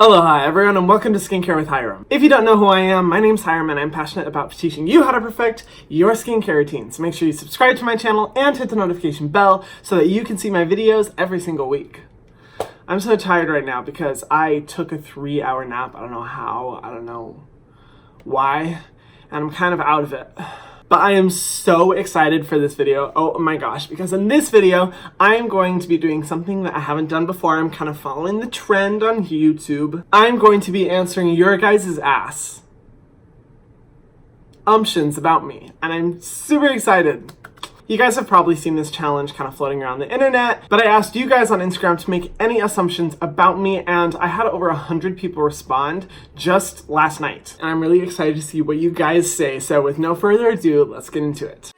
Aloha everyone and welcome to Skincare with Hiram. If you don't know who I am, my name's Hiram and I'm passionate about teaching you how to perfect your skincare routine. So make sure you subscribe to my channel and hit the notification bell so that you can see my videos every single week. I'm so tired right now because I took a 3-hour nap. I don't know how, I don't know why, and I'm kind of out of it. But I am so excited for this video, oh my gosh, because in this video, I am going to be doing something that I haven't done before. I'm kind of following the trend on YouTube. I'm going to be answering your guys' assumptions about me, and I'm super excited. You guys have probably seen this challenge kind of floating around the internet, but I asked you guys on Instagram to make any assumptions about me, and I had over 100 people respond just last night. And I'm really excited to see what you guys say, so with no further ado, let's get into it.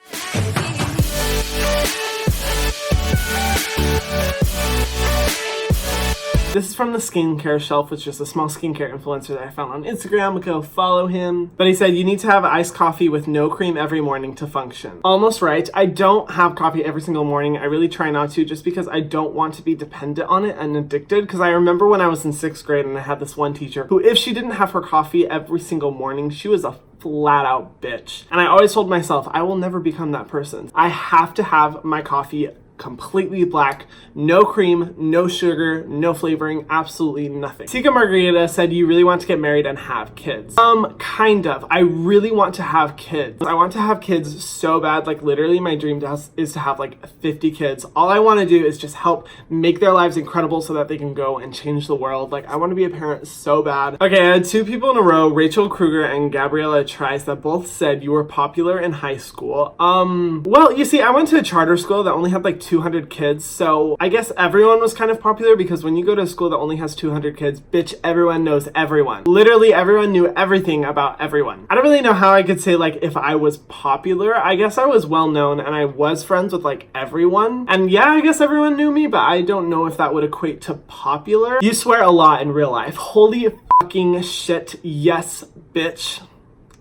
This is from the Skincare Shelf, which is a small skincare influencer that I found on Instagram. Go follow him. But he said, you need to have iced coffee with no cream every morning to function. Almost right. I don't have coffee every single morning. I really try not to, just because I don't want to be dependent on it and addicted. Because I remember when I was in 6th grade and I had this one teacher who, if she didn't have her coffee every single morning, she was a flat out bitch. And I always told myself, I will never become that person. I have to have my coffee completely black, no cream, no sugar, no flavoring, absolutely nothing. Tika Margarita said, you really want to get married and have kids. Kind of. I really want to have kids. I want to have kids so bad. Like literally my dream is to have like 50 kids. All I want to do is just help make their lives incredible so that they can go and change the world. Like I want to be a parent so bad. Okay, I had 2 people in a row, Rachel Kruger and Gabriella Trice, that both said you were popular in high school. Well, you see, I went to a charter school that only had like 200 kids, so I guess everyone was kind of popular, because when you go to a school that only has 200 kids, bitch, everyone knows everyone. Literally everyone knew everything about everyone. I don't really know how I could say like if I was popular. I guess I was well known and I was friends with like everyone. And yeah, I guess everyone knew me, but I don't know if that would equate to popular. You swear a lot in real life. Holy fucking shit, yes, bitch.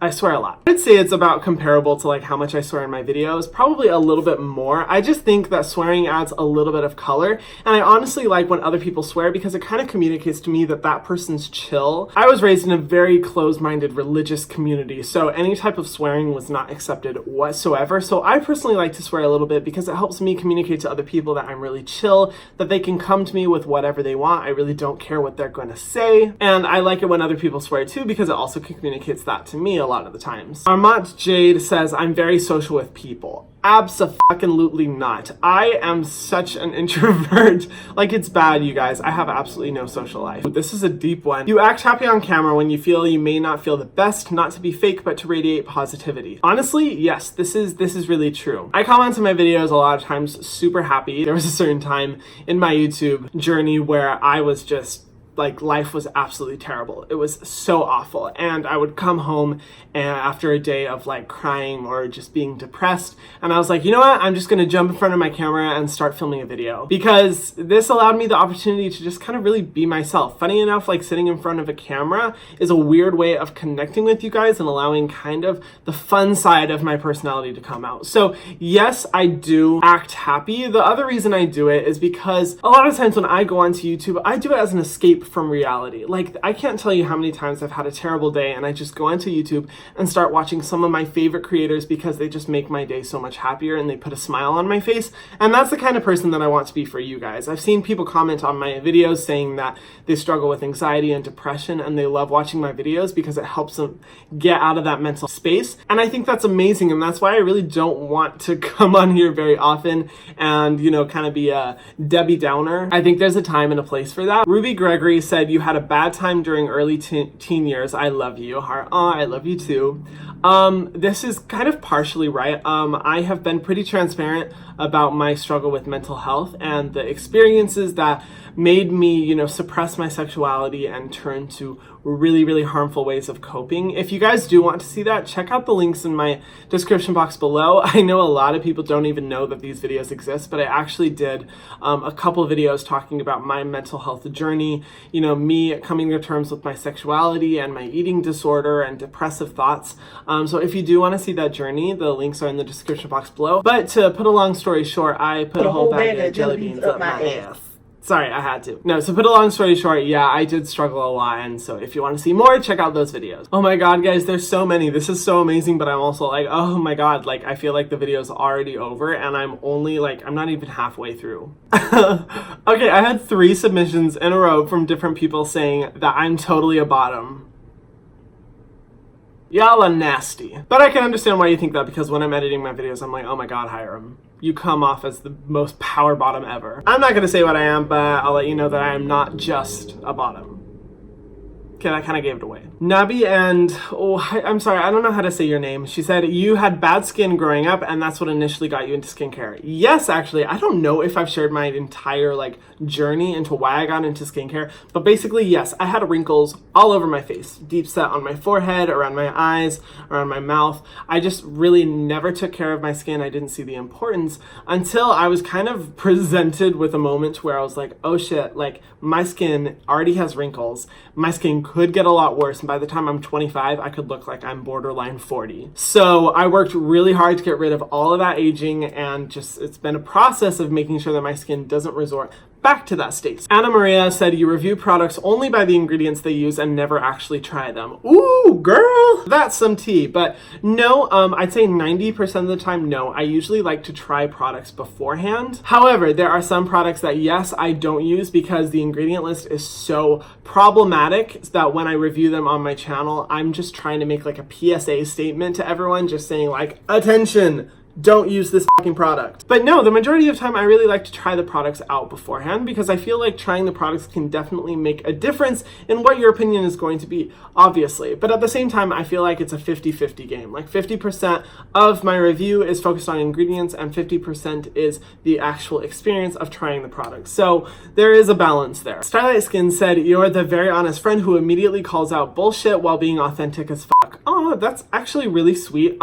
I swear a lot. I'd say it's about comparable to like how much I swear in my videos, probably a little bit more. I just think that swearing adds a little bit of color, and I honestly like when other people swear because it kind of communicates to me that that person's chill. I was raised in a very closed-minded religious community, so any type of swearing was not accepted whatsoever. So I personally like to swear a little bit because it helps me communicate to other people that I'm really chill, that they can come to me with whatever they want. I really don't care what they're going to say, and I like it when other people swear too because it also communicates that to me a lot of the times. Armand Jade says, I'm very social with people. Abso-fucking-lutely not. I am such an introvert. Like, it's bad, you guys. I have absolutely no social life. This is a deep one. You act happy on camera when you feel you may not feel the best, not to be fake, but to radiate positivity. Honestly, yes, this is really true. I comment on my videos a lot of times super happy. There was a certain time in my YouTube journey where I was just like, life was absolutely terrible. It was so awful. And I would come home after a day of like crying or just being depressed. And I was like, you know what? I'm just going to jump in front of my camera and start filming a video, because this allowed me the opportunity to just kind of really be myself. Funny enough, like sitting in front of a camera is a weird way of connecting with you guys and allowing kind of the fun side of my personality to come out. So yes, I do act happy. The other reason I do it is because a lot of times when I go onto YouTube, I do it as an escape from reality. Like, I can't tell you how many times I've had a terrible day and I just go onto YouTube and start watching some of my favorite creators because they just make my day so much happier and they put a smile on my face. And that's the kind of person that I want to be for you guys. I've seen people comment on my videos saying that they struggle with anxiety and depression and they love watching my videos because it helps them get out of that mental space. And I think that's amazing, and that's why I really don't want to come on here very often and, you know, kind of be a Debbie Downer. I think there's a time and a place for that. Ruby Gregory said, you had a bad time during early teen years. I love you. Heart. Oh, I love you too. This is kind of partially right. I have been pretty transparent about my struggle with mental health and the experiences that made me, you know, suppress my sexuality and turn to really, really harmful ways of coping. If you guys do want to see that, check out the links in my description box below. I know a lot of people don't even know that these videos exist, but I actually did a couple videos talking about my mental health journey, you know, me coming to terms with my sexuality and my eating disorder and depressive thoughts. So if you do want to see that journey, the links are in the description box below. But to put a long story short, I put a whole bag of jelly beans up my ass. Sorry, I had to. No, so put a long story short, yeah, I did struggle a lot, and so if you want to see more, check out those videos. Oh my god, guys, there's so many. This is so amazing, but I'm also like, oh my god, like, I feel like the video's already over, and I'm only, like, I'm not even halfway through. Okay, I had 3 submissions in a row from different people saying that I'm totally a bottom. Y'all are nasty. But I can understand why you think that, because when I'm editing my videos, I'm like, oh my god, Hiram, you come off as the most power bottom ever. I'm not gonna say what I am, but I'll let you know that I am not just a bottom. Okay, that kind of gave it away. Nabi and, I'm sorry, I don't know how to say your name. She said, you had bad skin growing up and that's what initially got you into skincare. Yes, actually, I don't know if I've shared my entire like journey into why I got into skincare, but basically, yes, I had wrinkles all over my face, deep set on my forehead, around my eyes, around my mouth. I just really never took care of my skin. I didn't see the importance until I was kind of presented with a moment where I was like, oh shit, like my skin already has wrinkles. My skin could get a lot worse, and by the time I'm 25, I could look like I'm borderline 40. So I worked really hard to get rid of all of that aging, and just it's been a process of making sure that my skin doesn't resort back to that state. Anna Maria said, you review products only by the ingredients they use and never actually try them. Ooh, girl, that's some tea. But no, I'd say 90% of the time, no. I usually like to try products beforehand. However, there are some products that, yes, I don't use because the ingredient list is so problematic that when I review them on my channel, I'm just trying to make like a PSA statement to everyone, just saying like, attention, don't use this fucking product. But no, the majority of the time I really like to try the products out beforehand because I feel like trying the products can definitely make a difference in what your opinion is going to be, obviously. But at the same time, I feel like it's a 50-50 game. Like 50% of my review is focused on ingredients and 50% is the actual experience of trying the product. So there is a balance there. Starlight Skin said, you're the very honest friend who immediately calls out bullshit while being authentic as fuck. Oh, that's actually really sweet.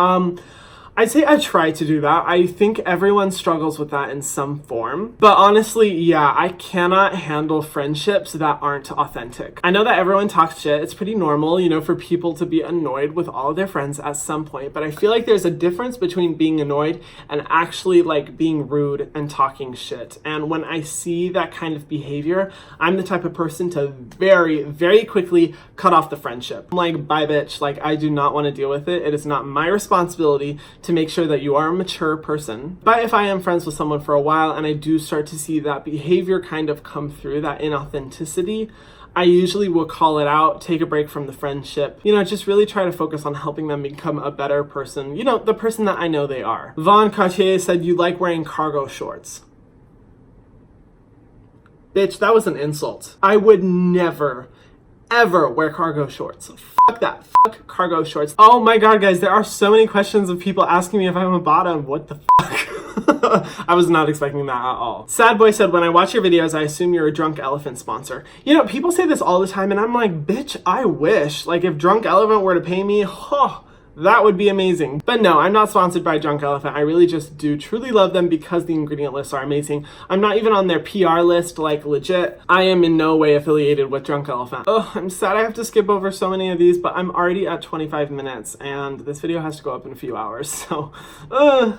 I'd say I try to do that. I think everyone struggles with that in some form. But honestly, yeah, I cannot handle friendships that aren't authentic. I know that everyone talks shit. It's pretty normal, you know, for people to be annoyed with all of their friends at some point. But I feel like there's a difference between being annoyed and actually like being rude and talking shit. And when I see that kind of behavior, I'm the type of person to very, very quickly cut off the friendship. I'm like, bye bitch, like I do not want to deal with it. It is not my responsibility to make sure that you are a mature person. But if I am friends with someone for a while and I do start to see that behavior kind of come through, that inauthenticity, I usually will call it out, take a break from the friendship, you know, just really try to focus on helping them become a better person, you know, the person that I know they are. Vaughn Cartier said, you like wearing cargo shorts. Bitch, that was an insult. I would never, ever wear cargo shorts. Fuck that. Fuck cargo shorts. Oh my god, guys, there are so many questions of people asking me if I'm a bottom. What the fuck? I was not expecting that at all. Sad Boy said, when I watch your videos, I assume you're a Drunk Elephant sponsor. You know, people say this all the time, and I'm like, bitch, I wish. Like, if Drunk Elephant were to pay me, that would be amazing. But no, I'm not sponsored by Drunk Elephant. I really just do truly love them because the ingredient lists are amazing. I'm not even on their PR list, like legit. I am in no way affiliated with Drunk Elephant. Oh, I'm sad I have to skip over so many of these, but I'm already at 25 minutes and this video has to go up in a few hours, so.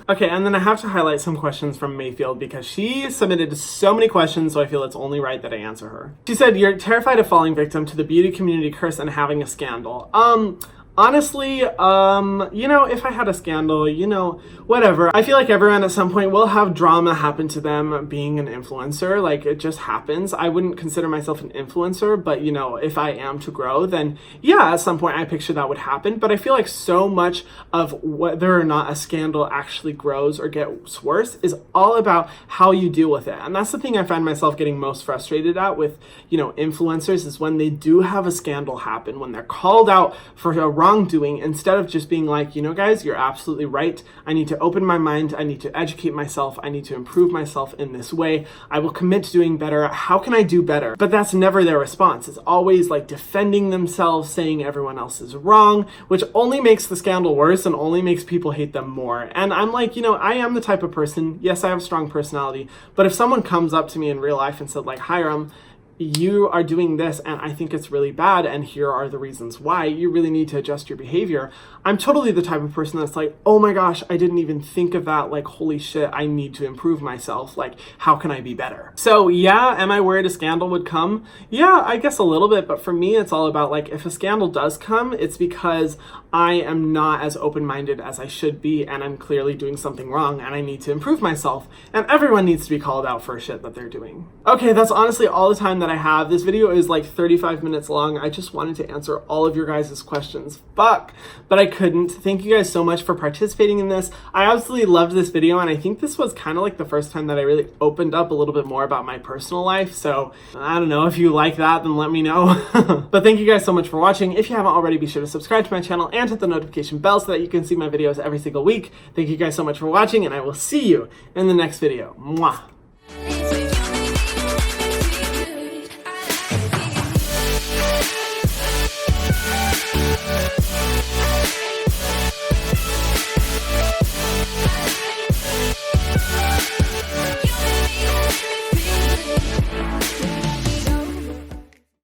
Okay, and then I have to highlight some questions from Mayfield because she submitted so many questions, so I feel it's only right that I answer her. She said, you're terrified of falling victim to the beauty community curse and having a scandal. Honestly, you know, if I had a scandal, you know, whatever. I feel like everyone at some point will have drama happen to them being an influencer. Like, it just happens. I wouldn't consider myself an influencer, but, you know, if I am to grow, then yeah, at some point I picture that would happen. But I feel like so much of whether or not a scandal actually grows or gets worse is all about how you deal with it. And that's the thing I find myself getting most frustrated at with, you know, influencers is when they do have a scandal happen, when they're called out for a wrongdoing, instead of just being like, you know, guys, you're absolutely right. I need to open my mind. I need to educate myself. I need to improve myself in this way. I will commit to doing better. How can I do better? But that's never their response. It's always like defending themselves, saying everyone else is wrong, which only makes the scandal worse and only makes people hate them more. And I'm like, you know, I am the type of person, yes, I have a strong personality, but if someone comes up to me in real life and said like, Hiram, you are doing this and I think it's really bad and here are the reasons why. You really need to adjust your behavior. I'm totally the type of person that's like, oh my gosh, I didn't even think of that. Like, holy shit, I need to improve myself. Like, how can I be better? So yeah, am I worried a scandal would come? Yeah, I guess a little bit, but for me, it's all about like, if a scandal does come, it's because I am not as open-minded as I should be and I'm clearly doing something wrong and I need to improve myself. And everyone needs to be called out for shit that they're doing. Okay, that's honestly all the time that I have. This video is like 35 minutes long. I just wanted to answer all of your guys' questions. Fuck, but I couldn't. Thank you guys so much for participating in this. I absolutely loved this video and I think this was kind of like the first time that I really opened up a little bit more about my personal life. So I don't know, if you like that, then let me know. But thank you guys so much for watching. If you haven't already, be sure to subscribe to my channel and hit the notification bell so that you can see my videos every single week. Thank you guys so much for watching and I will see you in the next video. Mwah.